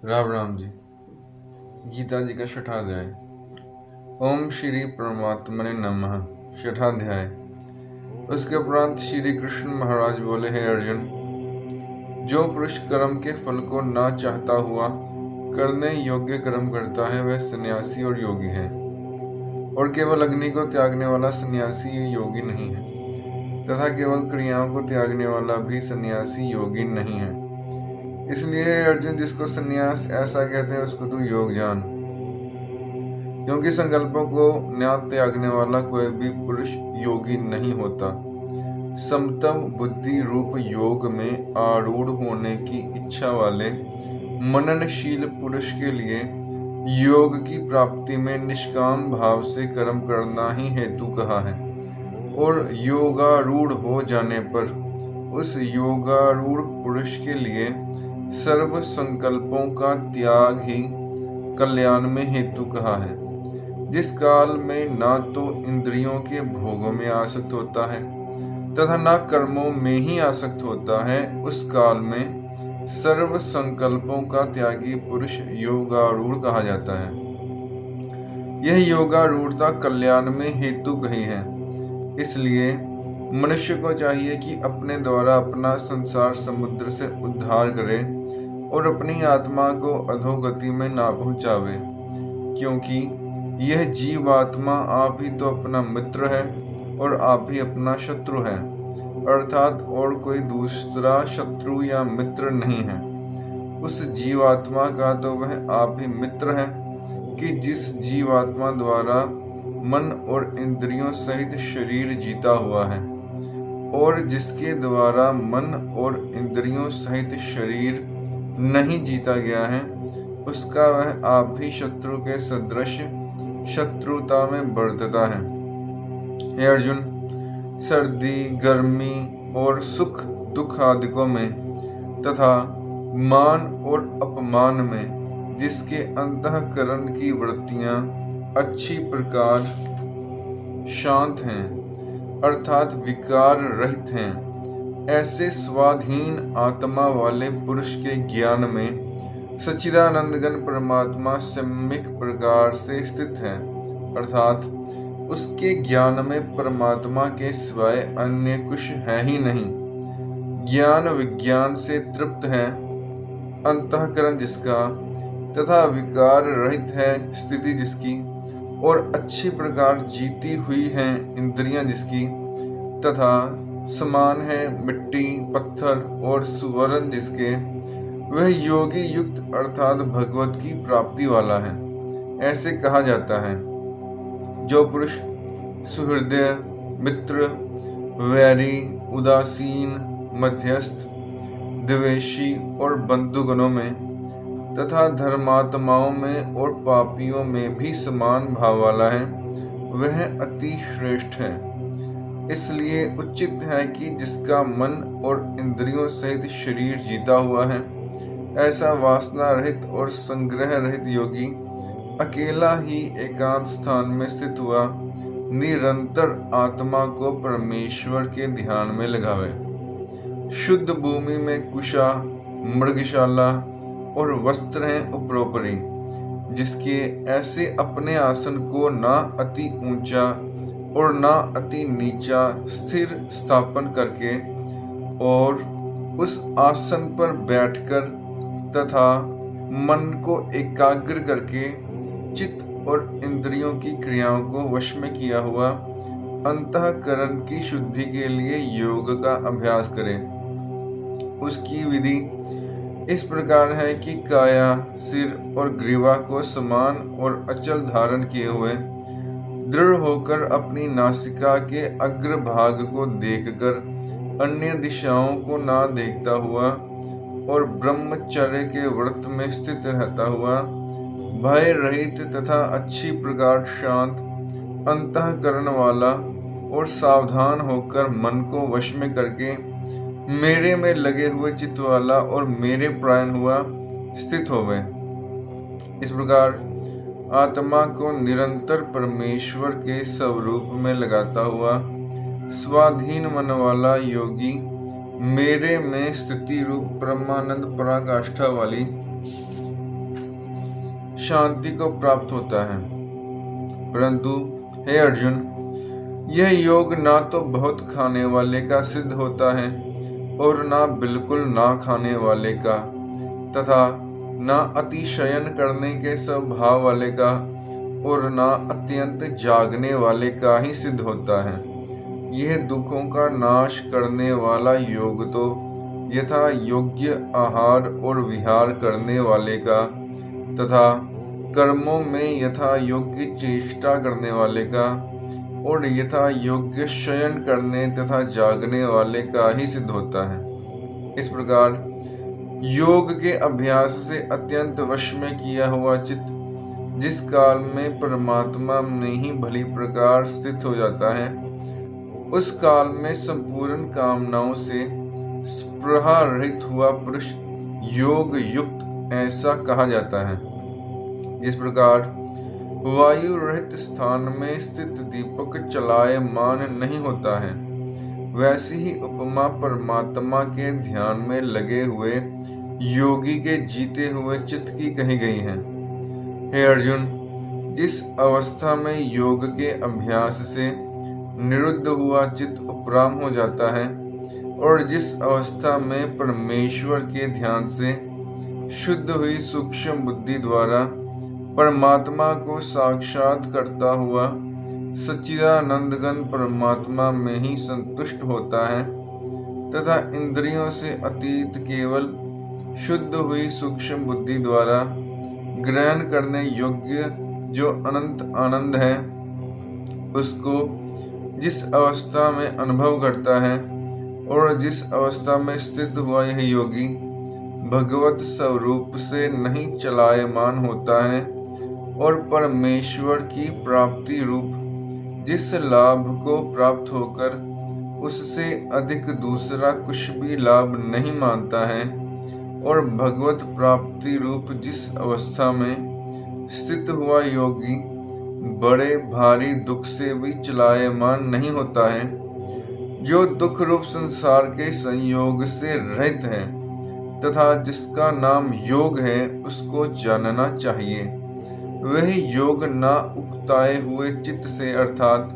राम राम जी। गीता जी का छठाध्याय। ओम श्री परमात्मने नमः। छठाध्याय। उसके उपरांत श्री कृष्ण महाराज बोले, हे अर्जुन, जो पुरुष कर्म के फल को ना चाहता हुआ करने योग्य कर्म करता है वह सन्यासी और योगी है, और केवल अग्नि को त्यागने वाला सन्यासी योगी नहीं है, तथा केवल क्रियाओं को त्यागने वाला भी सन्यासी योगी नहीं है। इसलिए अर्जुन, जिसको सन्यास ऐसा कहते हैं उसको तू योग जान, क्योंकि संकल्पों को न त्यागने वाला कोई भी पुरुष योगी नहीं होता। समत्व बुद्धि रूप योग में आरूढ़ होने की इच्छा वाले मननशील पुरुष के लिए योग की प्राप्ति में निष्काम भाव से कर्म करना ही हेतु कहा है, और योगारूढ़ हो जाने पर उस योगारूढ़ पुरुष के लिए सर्व संकल्पों का त्याग ही कल्याण में हेतु कहा है। जिस काल में ना तो इंद्रियों के भोगों में आसक्त होता है तथा न कर्मों में ही आसक्त होता है, उस काल में सर्व संकल्पों का त्यागी पुरुष योगारूढ़ कहा जाता है। यह योगारूढ़ता कल्याण में हेतु कही है। इसलिए मनुष्य को चाहिए कि अपने द्वारा अपना संसार समुद्र से उद्धार करे और अपनी आत्मा को अधोगति में ना पहुंचावे, क्योंकि यह जीवात्मा आप ही तो अपना मित्र है और आप ही अपना शत्रु है, अर्थात और कोई दूसरा शत्रु या मित्र नहीं है। उस जीवात्मा का तो वह आप ही मित्र है कि जिस जीवात्मा द्वारा मन और इंद्रियों सहित शरीर जीता हुआ है, और जिसके द्वारा मन और इंद्रियों सहित शरीर नहीं जीता गया है, उसका वह आप ही शत्रु के सदृश शत्रुता में बढ़ता है। हे अर्जुन, सर्दी गर्मी और सुख दुख आदिकों में तथा मान और अपमान में जिसके अंतःकरण की वृत्तियां अच्छी प्रकार शांत हैं, अर्थात विकार रहित हैं, ऐसे स्वाधीन आत्मा वाले पुरुष के ज्ञान में सच्चिदानंदघन परमात्मा सम्यक प्रकार से स्थित है, अर्थात उसके ज्ञान में परमात्मा के सिवाय अन्य कुछ है ही नहीं। ज्ञान विज्ञान से तृप्त है अंतःकरण जिसका, तथा विकार रहित है स्थिति जिसकी, और अच्छी प्रकार जीती हुई हैं इंद्रियां जिसकी, तथा समान है मिट्टी पत्थर और सुवर्ण जिसके, वह योगी युक्त अर्थात भगवत की प्राप्ति वाला है। ऐसे कहा जाता है, जो पुरुष सुहृदय मित्र वैरी उदासीन मध्यस्थ द्वेषी और बंधुगणों में तथा धर्मात्माओं में और पापियों में भी समान भाव वाला है, वह अति श्रेष्ठ है। इसलिए उचित है कि जिसका मन और इंद्रियों सहित शरीर जीता हुआ है, ऐसा वासना रहित और संग्रह रहित योगी अकेला ही एकांत स्थान में स्थित हुआ निरंतर आत्मा को परमेश्वर के ध्यान में लगावे। शुद्ध भूमि में कुशा मृगशाला और वस्त्र हैं उपरोपरि, जिसके ऐसे अपने आसन को ना अति ऊंचा और ना अति नीचा स्थिर स्थापन करके और उस आसन पर बैठकर तथा मन को एकाग्र करके चित्त और इंद्रियों की क्रियाओं को वश में किया हुआ अंतःकरण की शुद्धि के लिए योग का अभ्यास करें। उसकी विधि इस प्रकार है कि काया सिर और ग्रीवा को समान और अचल धारण किए हुए दृढ़ होकर अपनी नासिका के अग्रभाग को देखकर अन्य दिशाओं को ना देखता हुआ और ब्रह्मचर्य के व्रत में स्थित रहता हुआ भय रहित तथा अच्छी प्रकार शांत अंतःकरण वाला और सावधान होकर मन को वश में करके मेरे में लगे हुए चित्त वाला और मेरे प्रायण हुआ स्थित होवे। इस प्रकार आत्मा को निरंतर परमेश्वर के स्वरूप में लगाता हुआ स्वाधीन मन वाला योगी मेरे में स्थिति रूप ब्रह्मानंद पराकाष्ठा वाली शांति को प्राप्त होता है। परंतु हे अर्जुन, यह योग ना तो बहुत खाने वाले का सिद्ध होता है और ना बिल्कुल ना खाने वाले का, तथा ना अतिशयन करने के स्वभाव वाले का और ना अत्यंत जागने वाले का ही सिद्ध होता है। यह दुखों का नाश करने वाला योग तो यथा योग्य आहार और विहार करने वाले का तथा कर्मों में यथा योग्य चेष्टा करने वाले का और यथा योग्य शयन करने तथा जागने वाले का ही सिद्ध होता है। इस प्रकार योग के अभ्यास से अत्यंत वश में किया हुआ चित्त जिस काल में परमात्मा में ही भली प्रकार स्थित हो जाता है, उस काल में संपूर्ण कामनाओं से स्पृहा रहित हुआ पुरुष योग युक्त ऐसा कहा जाता है। जिस प्रकार वायु रहित स्थान में स्थित दीपक चलायमान नहीं होता है, वैसी ही उपमा परमात्मा के ध्यान में लगे हुए योगी के जीते हुए चित्त की कही गई है। हे अर्जुन, जिस अवस्था में योग के अभ्यास से निरुद्ध हुआ चित्त उपराम हो जाता है और जिस अवस्था में परमेश्वर के ध्यान से शुद्ध हुई सूक्ष्म बुद्धि द्वारा परमात्मा को साक्षात करता हुआ सच्चिदानंदघन परमात्मा में ही संतुष्ट होता है तथा इंद्रियों से अतीत केवल शुद्ध हुई सूक्ष्म बुद्धि द्वारा ग्रहण करने योग्य जो अनंत आनंद है, उसको जिस अवस्था में अनुभव करता है और जिस अवस्था में स्थित हुआ यह योगी भगवत स्वरूप से नहीं चलायमान होता है और परमेश्वर की प्राप्ति रूप जिस लाभ को प्राप्त होकर उससे अधिक दूसरा कुछ भी लाभ नहीं मानता है और भगवत प्राप्ति रूप जिस अवस्था में स्थित हुआ योगी बड़े भारी दुख से भी चलायमान नहीं होता है, जो दुख रूप संसार के संयोग से रहित है तथा जिसका नाम योग है, उसको जानना चाहिए। वही योग ना उकताए हुए चित्त से अर्थात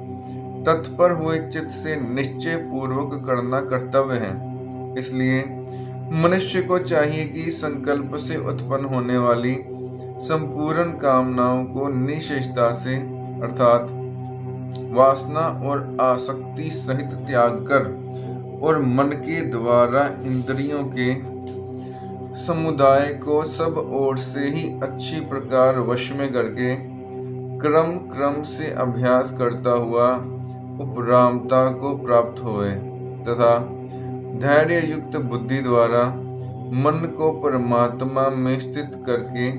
तत्पर हुए चित्त से निश्चय पूर्वक करना कर्तव्य है। इसलिए मनुष्य को चाहिए कि संकल्प से उत्पन्न होने वाली संपूर्ण कामनाओं को निशेषता से अर्थात वासना और आसक्ति सहित त्याग कर और मन के द्वारा इंद्रियों के समुदाय को सब ओर से ही अच्छी प्रकार वश में करके क्रम क्रम से अभ्यास करता हुआ उपरामता को प्राप्त होए तथा धैर्य युक्त बुद्धि द्वारा मन को परमात्मा में स्थित करके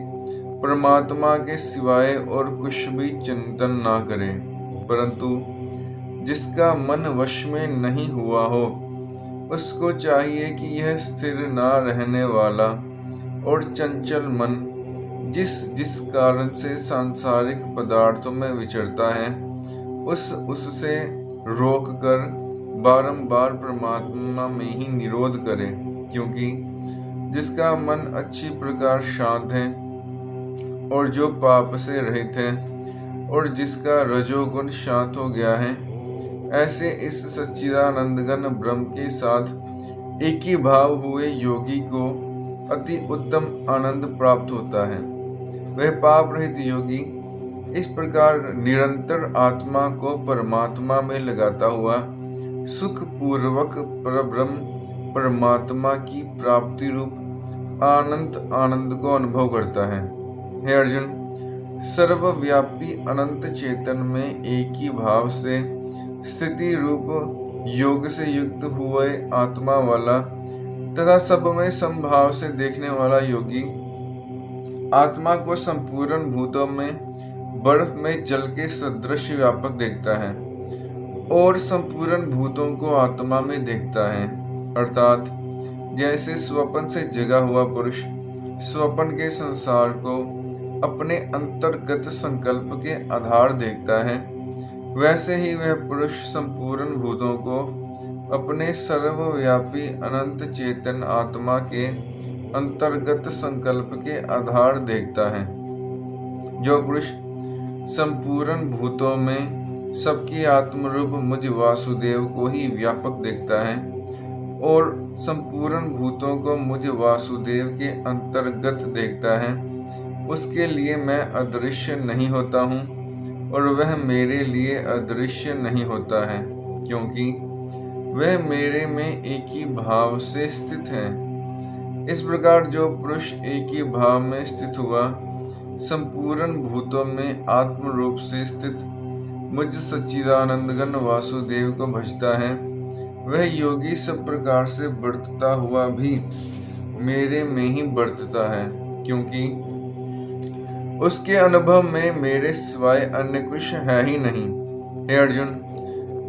परमात्मा के सिवाय और कुछ भी चिंतन ना करे, परंतु जिसका मन वश में नहीं हुआ हो उसको चाहिए कि यह स्थिर ना रहने वाला और चंचल मन जिस कारण से सांसारिक पदार्थों में विचरता है उससे रोक कर बारंबार परमात्मा में ही निरोध करे, क्योंकि जिसका मन अच्छी प्रकार शांत है और जो पाप से रहित है और जिसका रजोगुण शांत हो गया है, ऐसे इस सच्चिदानंदघन ब्रह्म के साथ एक ही भाव हुए योगी को अति उत्तम आनंद प्राप्त होता है। वह पाप रहित योगी इस प्रकार निरंतर आत्मा को परमात्मा में लगाता हुआ सुख पूर्वक परब्रह्म परमात्मा की प्राप्ति रूप आनंद को अनुभव करता है। हे अर्जुन, सर्वव्यापी अनंत चेतन में एक ही भाव से स्थिति रूप योग से युक्त हुए आत्मा वाला तथा सब में समभाव से देखने वाला योगी आत्मा को संपूर्ण भूतों में बर्फ में जल के सदृश व्यापक देखता है और संपूर्ण भूतों को आत्मा में देखता है, अर्थात जैसे स्वप्न से जगा हुआ पुरुष स्वप्न के संसार को अपने अंतर्गत संकल्प के आधार देखता है, वैसे ही वह पुरुष संपूर्ण भूतों को अपने सर्वव्यापी अनंत चेतन आत्मा के अंतर्गत संकल्प के आधार देखता है। जो पुरुष संपूर्ण भूतों में सबकी आत्मरूप मुझ वासुदेव को ही व्यापक देखता है और संपूर्ण भूतों को मुझ वासुदेव के अंतर्गत देखता है, उसके लिए मैं अदृश्य नहीं होता हूँ और वह मेरे लिए अदृश्य नहीं होता है, क्योंकि वह मेरे में एक ही भाव से स्थित है। इस प्रकार जो पुरुष एक ही भाव में स्थित हुआ संपूर्ण भूतों में आत्म रूप से स्थित मुझ सच्चिदानंदघन वासुदेव को भजता है, वह योगी सब प्रकार से बढ़ता हुआ भी मेरे में ही बढ़ता है, क्योंकि उसके अनुभव में मेरे सिवाय अन्य कुछ है ही नहीं। हे अर्जुन,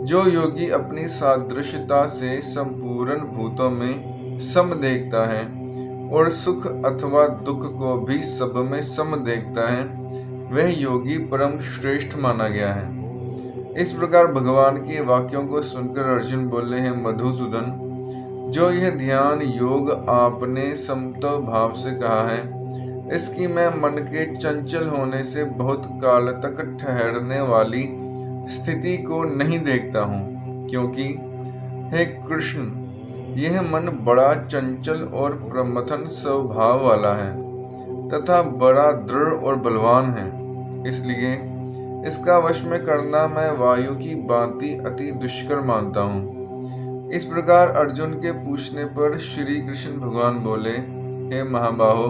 जो योगी अपनी सादृश्यता से संपूर्ण भूतों में सम देखता है और सुख अथवा दुख को भी सब में सम देखता है, वह योगी परम श्रेष्ठ माना गया है। इस प्रकार भगवान के वाक्यों को सुनकर अर्जुन बोले हैं, मधुसूदन, जो यह ध्यान योग आपने समत्व भाव से कहा है, इसकी मैं मन के चंचल होने से बहुत काल तक ठहरने वाली स्थिति को नहीं देखता हूँ, क्योंकि हे कृष्ण, यह मन बड़ा चंचल और प्रमथन स्वभाव वाला है तथा बड़ा दृढ़ और बलवान है। इसलिए इसका वश में करना मैं वायु की भांति अति दुष्कर मानता हूँ। इस प्रकार अर्जुन के पूछने पर श्री कृष्ण भगवान बोले, हे महाबाहो,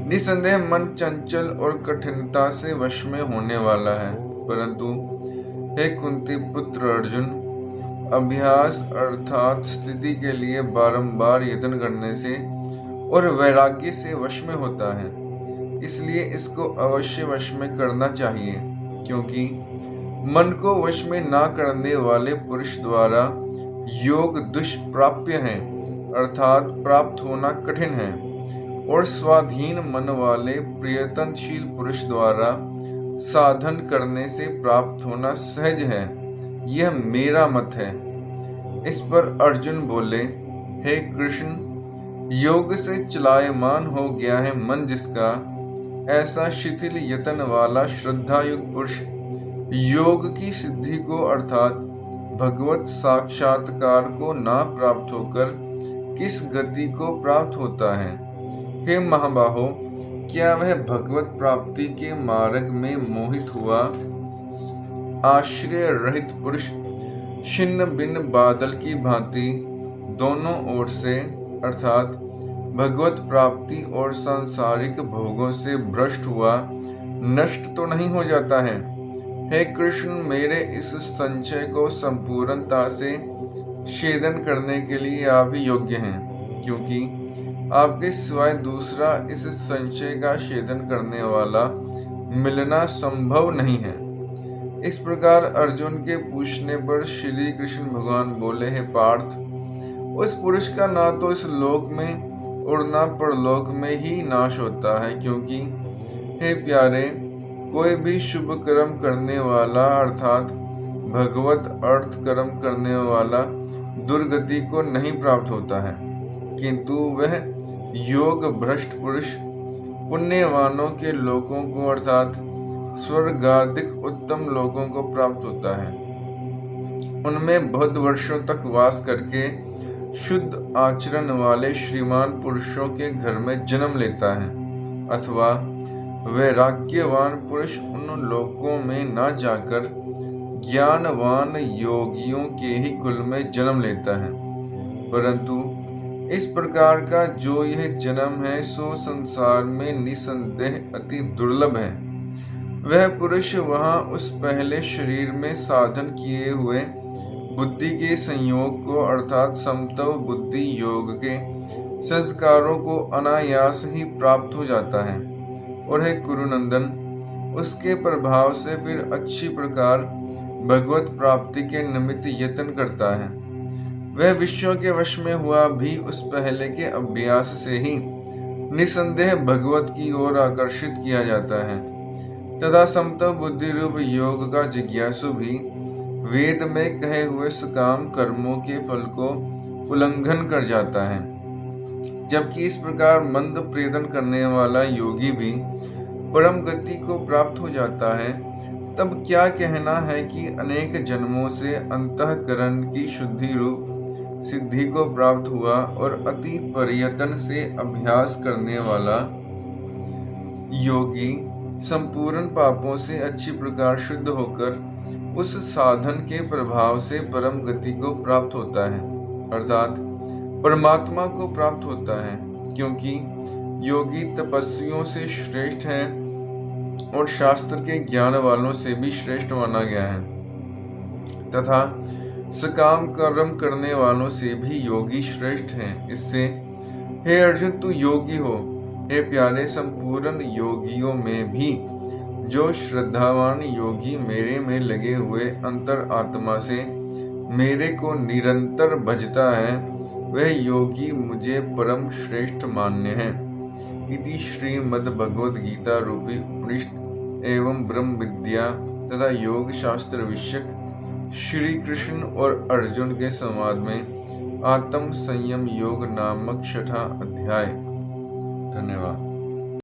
निसंदेह मन चंचल और कठिनता से वश में होने वाला है, परंतु हे कुंती पुत्र अर्जुन, अभ्यास अर्थात स्थिति के लिए बारंबार यत्न करने से और वैराग्य से वश में होता है। इसलिए इसको अवश्य वश में करना चाहिए, क्योंकि मन को वश में ना करने वाले पुरुष द्वारा योग दुष्प्राप्य है, अर्थात प्राप्त होना कठिन है, और स्वाधीन मन वाले प्रयत्नशील पुरुष द्वारा साधन करने से प्राप्त होना सहज है। यह मेरा मत है। इस पर अर्जुन बोले, हे कृष्ण, योग से चलायमान हो गया है मन जिसका, ऐसा शिथिल यतन वाला श्रद्धायुक्त पुरुष योग की सिद्धि को अर्थात भगवत साक्षात्कार को ना प्राप्त होकर किस गति को प्राप्त होता है। हे महाबाहो, क्या वह भगवत प्राप्ति के मार्ग में मोहित हुआ आश्रय रहित पुरुष छिन्न भिन्न बादल की भांति दोनों ओर से अर्थात भगवत प्राप्ति और सांसारिक भोगों से भ्रष्ट हुआ नष्ट तो नहीं हो जाता है। हे कृष्ण, मेरे इस संशय को संपूर्णता से छेदन करने के लिए आप ही योग्य हैं, क्योंकि आपके सिवाय दूसरा इस संशय का छेदन करने वाला मिलना संभव नहीं है। इस प्रकार अर्जुन के पूछने पर श्री कृष्ण भगवान बोले, हे पार्थ, उस पुरुष का ना तो इस लोक में और ना परलोक में ही नाश होता है, क्योंकि हे प्यारे, कोई भी शुभ कर्म करने वाला अर्थात भगवत अर्थ कर्म करने वाला दुर्गति को नहीं प्राप्त होता है, किंतु वह योग भ्रष्ट पुरुष पुण्यवानों के लोकों को अर्थात स्वर्गादिक उत्तम लोकों को प्राप्त होता है। उनमें बहुत वर्षों तक वास करके शुद्ध आचरण वाले श्रीमान पुरुषों के घर में जन्म लेता है, अथवा वैराग्यवान पुरुष उन लोकों में न जाकर ज्ञानवान योगियों के ही कुल में जन्म लेता है। परंतु इस प्रकार का जो यह जन्म है सो संसार में निसंदेह अति दुर्लभ है। वह पुरुष वहाँ उस पहले शरीर में साधन किए हुए बुद्धि के संयोग को अर्थात समत्व बुद्धि योग के संस्कारों को अनायास ही प्राप्त हो जाता है, और हे कुरुनंदन, उसके प्रभाव से फिर अच्छी प्रकार भगवत प्राप्ति के निमित्त यत्न करता है। वह विषयों के वश में हुआ भी उस पहले के अभ्यास से ही निसंदेह भगवत की ओर आकर्षित किया जाता है, तथा समत्व बुद्धि रूप योग का जिज्ञासु भी वेद में कहे हुए सकाम कर्मों के फल को उल्लंघन कर जाता है। जबकि इस प्रकार मंद प्रयत्न करने वाला योगी भी परम गति को प्राप्त हो जाता है, तब क्या कहना है कि अनेक जन्मों से अंतःकरण की शुद्धि रूप सिद्धि को प्राप्त हुआ और अति प्रयत्न से अभ्यास करने वाला योगी संपूर्ण पापों से अच्छी प्रकार शुद्ध होकर उस साधन के प्रभाव से परम गति को प्राप्त होता है, अर्थात परमात्मा को प्राप्त होता है, क्योंकि योगी तपस्वियों से श्रेष्ठ है और शास्त्र के ज्ञान वालों से भी श्रेष्ठ माना गया है, तथा सकाम कर्म करने वालों से भी योगी श्रेष्ठ हैं। इससे हे अर्जुन, तू योगी हो। हे प्यारे, संपूर्ण योगियों में भी जो श्रद्धावान योगी मेरे में लगे हुए अंतर आत्मा से मेरे को निरंतर भजता है, वह योगी मुझे परम श्रेष्ठ मान्य है। इति श्रीमद् भगवद गीता रूपी उपनिषद एवं ब्रह्म विद्या तथा योग शास्त्र विषयक श्री कृष्ण और अर्जुन के संवाद में आत्म संयम योग नामक 6वां अध्याय। धन्यवाद।